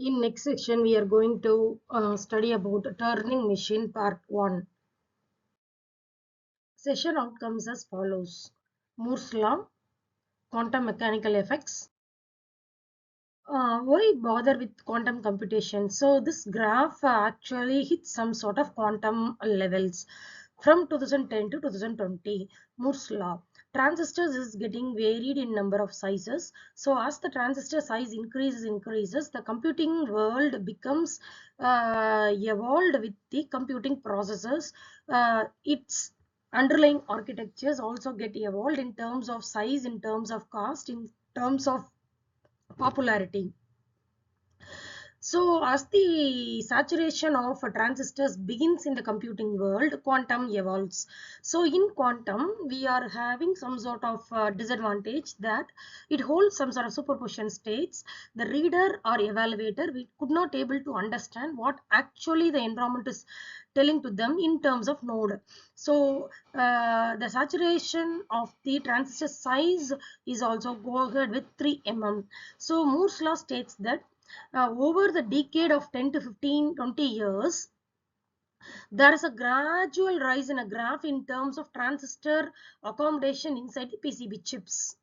In next section, we are going to study about Turing machine part 1. Session outcomes as follows. Moore's law, quantum mechanical effects. Why bother with quantum computation? So this graph actually hits some sort of quantum levels from 2010 to 2020. Moore's law. Transistors is getting varied in number of sizes. So as the transistor size increases, the computing world becomes evolved with the computing processors. Its underlying architectures also get evolved in terms of size, in terms of cost, in terms of popularity. So as the saturation of transistors begins in the computing world, quantum evolves. So in quantum, we are having some sort of disadvantage that it holds some sort of superposition states. The reader or evaluator, we could not able to understand what actually the environment is telling to them in terms of node. So the saturation of the transistor size is also go ahead with 3 mm. So Moore's law states that over the decade of 10 to 15, 20 years, there is a gradual rise in a graph in terms of transistor accommodation inside the PCB chips.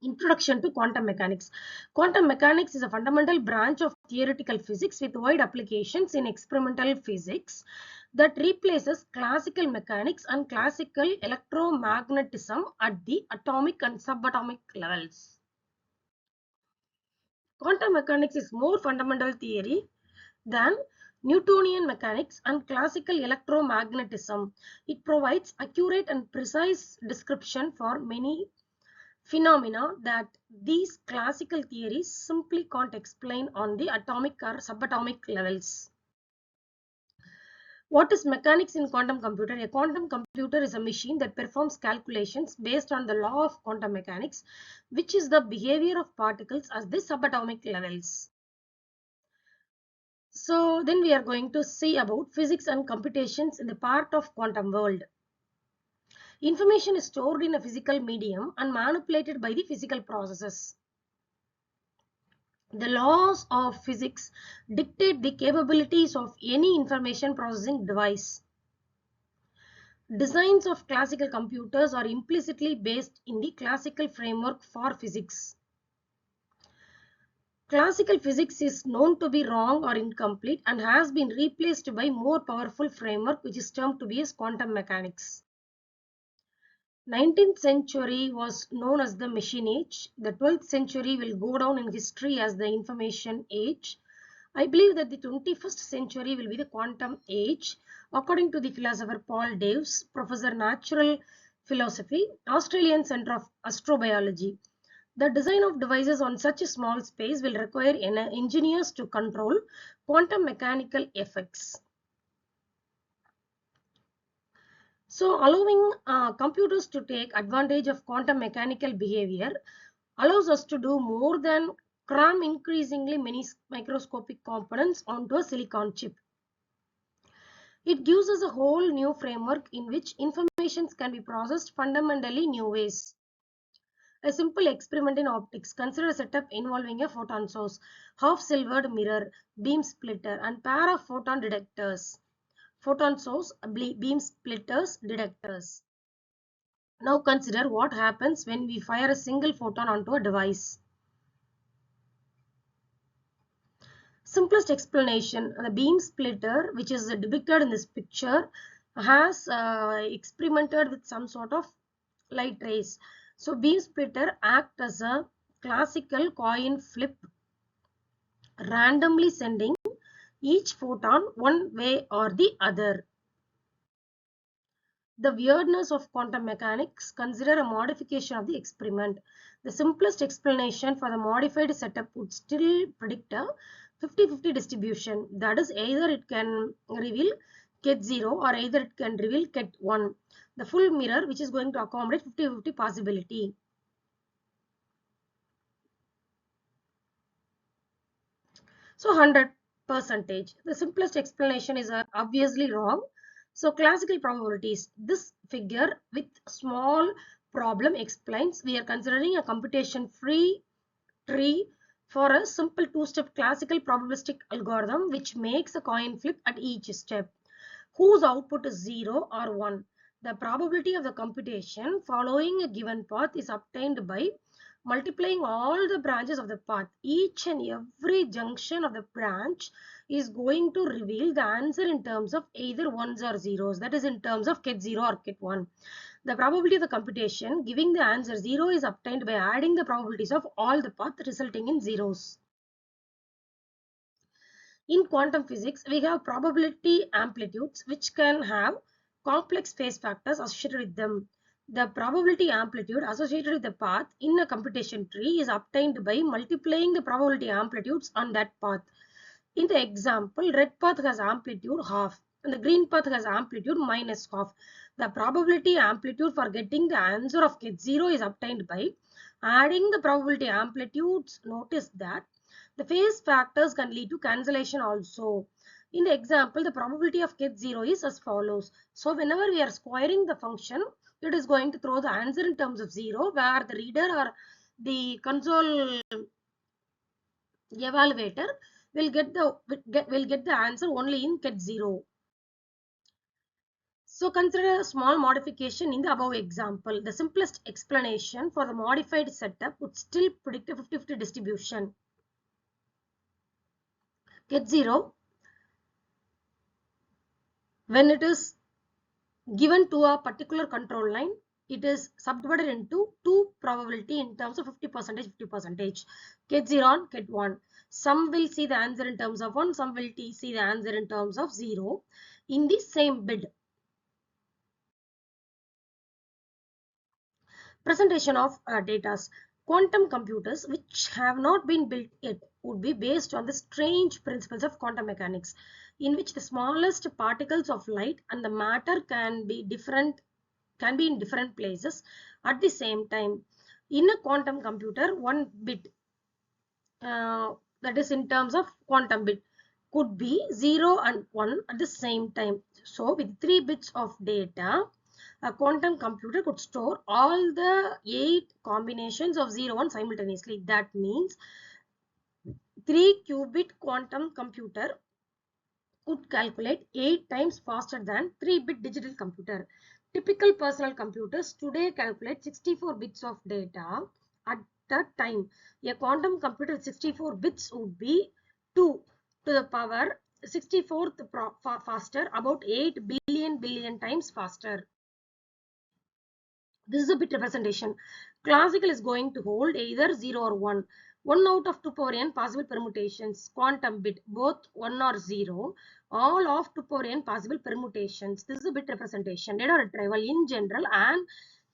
Introduction to quantum mechanics. Quantum mechanics is a fundamental branch of theoretical physics with wide applications in experimental physics that replaces classical mechanics and classical electromagnetism at the atomic and subatomic levels. Quantum mechanics is more fundamental theory than Newtonian mechanics and classical electromagnetism. It provides accurate and precise description for many phenomena that these classical theories simply can't explain on the atomic or subatomic levels. What is mechanics in quantum computer? A quantum computer is a machine that performs calculations based on the law of quantum mechanics, which is the behavior of particles at the subatomic levels. So then we are going to see about physics and computations in the part of quantum world. Information is stored in a physical medium and manipulated by the physical processes. The laws of physics dictate the capabilities of any information processing device. Designs of classical computers are implicitly based in the classical framework for physics. Classical physics is known to be wrong or incomplete and has been replaced by more powerful framework which is termed to be as quantum mechanics. 19th century was known as the machine age. The 12th century will go down in history as the information age. I believe that the 21st century will be the quantum age, according to the philosopher Paul Davies, Professor Natural Philosophy, Australian Centre of Astrobiology. The design of devices on such a small space will require engineers to control quantum mechanical effects. So allowing computers to take advantage of quantum mechanical behavior allows us to do more than cram increasingly many microscopic components onto a silicon chip. It gives us a whole new framework in which information can be processed fundamentally new ways. A simple experiment in optics. Consider a setup involving a photon source, half-silvered mirror, beam splitter, and pair of photon detectors. Photon source, beam splitters, detectors. Now consider what happens when we fire a single photon onto a device. Simplest explanation, the beam splitter, which is depicted in this picture, has experimented with some sort of light rays. So beam splitter act as a classical coin flip, randomly sending each photon one way or the other. The weirdness of quantum mechanics, consider a modification of the experiment. The simplest explanation for the modified setup would still predict a 50-50 distribution. That is, either it can reveal ket 0 or either it can reveal ket 1. The full mirror, which is going to accommodate 50-50 possibility. So 100%. The simplest explanation is obviously wrong. So classical probabilities. This figure with small problem explains we are considering a computation free tree for a simple two-step classical probabilistic algorithm which makes a coin flip at each step, whose output is 0 or 1. The probability of the computation following a given path is obtained by multiplying all the branches of the path. Each and every junction of the branch is going to reveal the answer in terms of either ones or zeros, that is in terms of ket 0 or ket 1. The probability of the computation giving the answer 0 is obtained by adding the probabilities of all the paths resulting in zeros. In quantum physics, we have probability amplitudes which can have complex phase factors associated with them. The probability amplitude associated with the path in a computation tree is obtained by multiplying the probability amplitudes on that path. In the example, red path has amplitude half and the green path has amplitude minus half. The probability amplitude for getting the answer of ket 0 is obtained by adding the probability amplitudes. Notice that the phase factors can lead to cancellation also. In the example, the probability of ket 0 is as follows. So whenever we are squaring the function, it is going to throw the answer in terms of 0, where the reader or the console evaluator will get the answer only in ket 0. So consider a small modification in the above example. The simplest explanation for the modified setup would still predict a 50-50 distribution. Ket 0, when it is given to a particular control line, it is subdivided into two probability in terms of 50%, 50%. Ket 0 and ket 1. Some will see the answer in terms of 1, some will see the answer in terms of 0 in the same bid. Presentation of data. Quantum computers which have not been built yet would be based on the strange principles of quantum mechanics, in which the smallest particles of light and the matter can be in different places at the same time. In a quantum computer, one bit, that is in terms of quantum bit, could be 0 and 1 at the same time. So with 3 bits of data, a quantum computer could store all the 8 combinations of 0 1 simultaneously. That means 3 qubit quantum computer could calculate 8 times faster than 3-bit digital computer. Typical personal computers today calculate 64 bits of data at that time. A quantum computer with 64 bits would be 2 to the power 64th faster, about 8 billion times faster. This is a bit representation. Classical is going to hold either 0 or 1. 1 out of 2 power n possible permutations. Quantum bit, both 1 or 0. All of 2 power n possible permutations. This is a bit representation. Data retrieval in general, and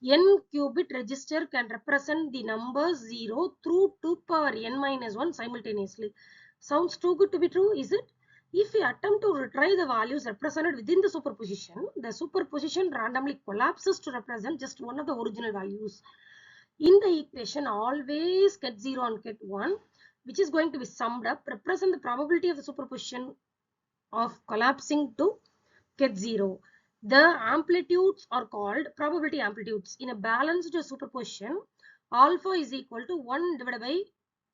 n qubit register can represent the numbers 0 through 2 power n minus 1 simultaneously. Sounds too good to be true, is it? If we attempt to retrieve the values represented within the superposition randomly collapses to represent just one of the original values. In the equation, always ket 0 and ket 1, which is going to be summed up, represent the probability of the superposition of collapsing to ket 0. The amplitudes are called probability amplitudes. In a balanced superposition, alpha is equal to 1 divided by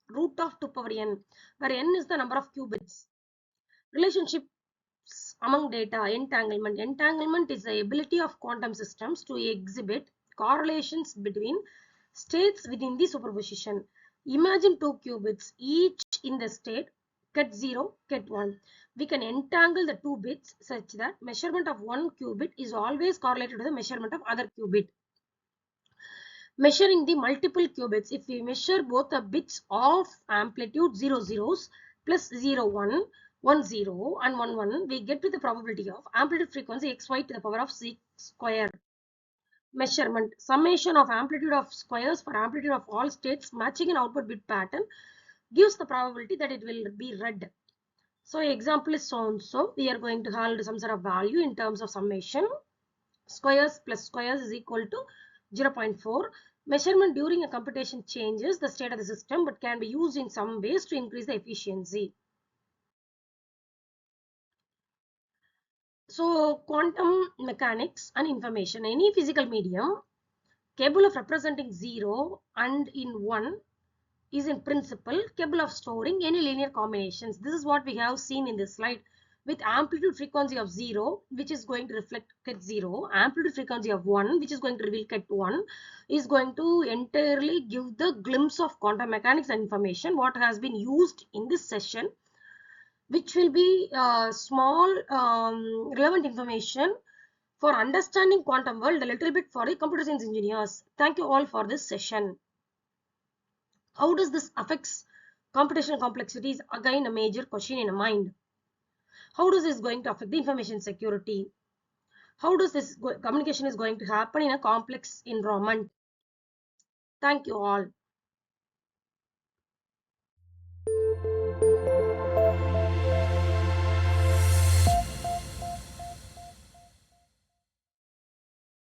root of 2 power n, where n is the number of qubits. Relationships among data. Entanglement. Entanglement is the ability of quantum systems to exhibit correlations between states within the superposition. Imagine 2 qubits, each in the state ket 0, ket 1. We can entangle the 2 bits such that measurement of one qubit is always correlated to the measurement of other qubit. Measuring the multiple qubits, if we measure both the bits of amplitude 0 zeros plus 0 1 1 0 and 1 1, we get to the probability of amplitude frequency xy to the power of 6 square. Measurement. Summation of amplitude of squares for amplitude of all states matching an output bit pattern gives the probability that it will be read. So example is so and so. We are going to hold some sort of value in terms of summation. Squares plus squares is equal to 0.4. Measurement during a computation changes the state of the system but can be used in some ways to increase the efficiency. So quantum mechanics and information. Any physical medium capable of representing 0 and in 1 is in principle capable of storing any linear combinations. This is what we have seen in this slide. With amplitude frequency of 0, which is going to reflect at 0, amplitude frequency of 1, which is going to reveal at 1, is going to entirely give the glimpse of quantum mechanics and information what has been used in this session, which will be small relevant information for understanding quantum world a little bit for the computer science engineers. Thank you all for this session. How does this affects computational complexity is again a major question in a mind. How does this going to affect the information security? How does this communication is going to happen in a complex environment? Thank you all.